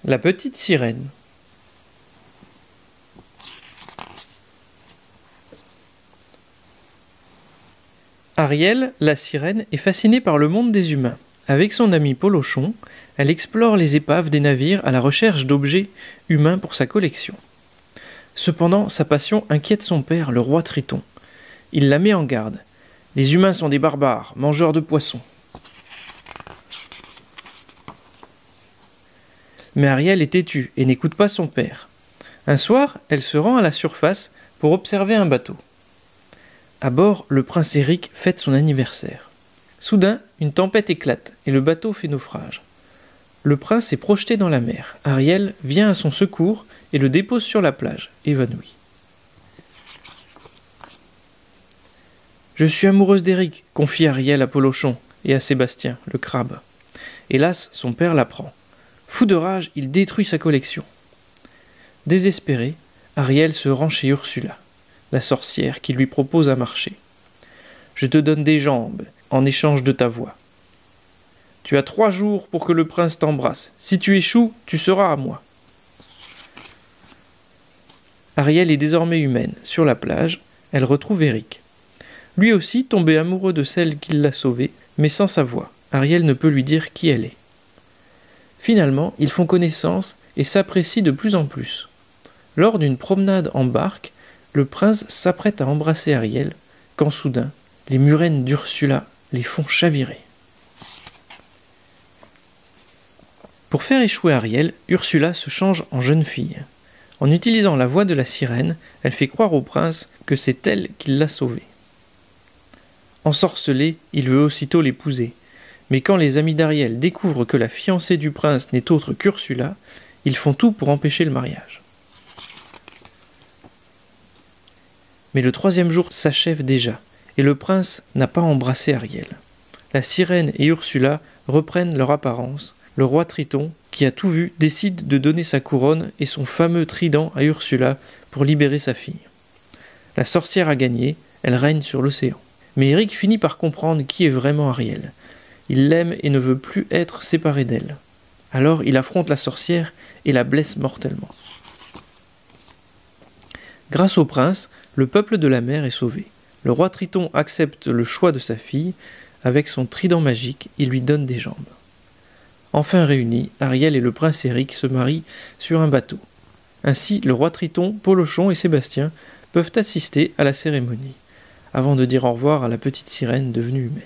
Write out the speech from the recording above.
La petite sirène. Ariel, la sirène, est fascinée par le monde des humains. Avec son ami Polochon, elle explore les épaves des navires à la recherche d'objets humains pour sa collection. Cependant, sa passion inquiète son père, le roi Triton. Il la met en garde. Les humains sont des barbares, mangeurs de poissons. Mais Ariel est têtue et n'écoute pas son père. Un soir, elle se rend à la surface pour observer un bateau. À bord, le prince Eric fête son anniversaire. Soudain, une tempête éclate et le bateau fait naufrage. Le prince est projeté dans la mer. Ariel vient à son secours et le dépose sur la plage, évanoui. « Je suis amoureuse d'Eric », confie Ariel à Polochon et à Sébastien, le crabe. Hélas, son père l'apprend. Fou de rage, il détruit sa collection. Désespéré, Ariel se rend chez Ursula, la sorcière qui lui propose un marché. « Je te donne des jambes en échange de ta voix. Tu as 3 jours pour que le prince t'embrasse. Si tu échoues, tu seras à moi. » Ariel est désormais humaine. Sur la plage, elle retrouve Eric. Lui aussi tombé amoureux de celle qui l'a sauvé, mais sans sa voix. Ariel ne peut lui dire qui elle est. Finalement, ils font connaissance et s'apprécient de plus en plus. Lors d'une promenade en barque, le prince s'apprête à embrasser Ariel, quand soudain, les murènes d'Ursula les font chavirer. Pour faire échouer Ariel, Ursula se change en jeune fille. En utilisant la voix de la sirène, elle fait croire au prince que c'est elle qui l'a sauvé. Ensorcelé, il veut aussitôt l'épouser. Mais quand les amis d'Ariel découvrent que la fiancée du prince n'est autre qu'Ursula, ils font tout pour empêcher le mariage. Mais le 3e jour s'achève déjà, et le prince n'a pas embrassé Ariel. La sirène et Ursula reprennent leur apparence. Le roi Triton, qui a tout vu, décide de donner sa couronne et son fameux trident à Ursula pour libérer sa fille. La sorcière a gagné, elle règne sur l'océan. Mais Eric finit par comprendre qui est vraiment Ariel. Il l'aime et ne veut plus être séparé d'elle. Alors il affronte la sorcière et la blesse mortellement. Grâce au prince, le peuple de la mer est sauvé. Le roi Triton accepte le choix de sa fille. Avec son trident magique, il lui donne des jambes. Enfin réunis, Ariel et le prince Eric se marient sur un bateau. Ainsi, le roi Triton, Polochon et Sébastien peuvent assister à la cérémonie, avant de dire au revoir à la petite sirène devenue humaine.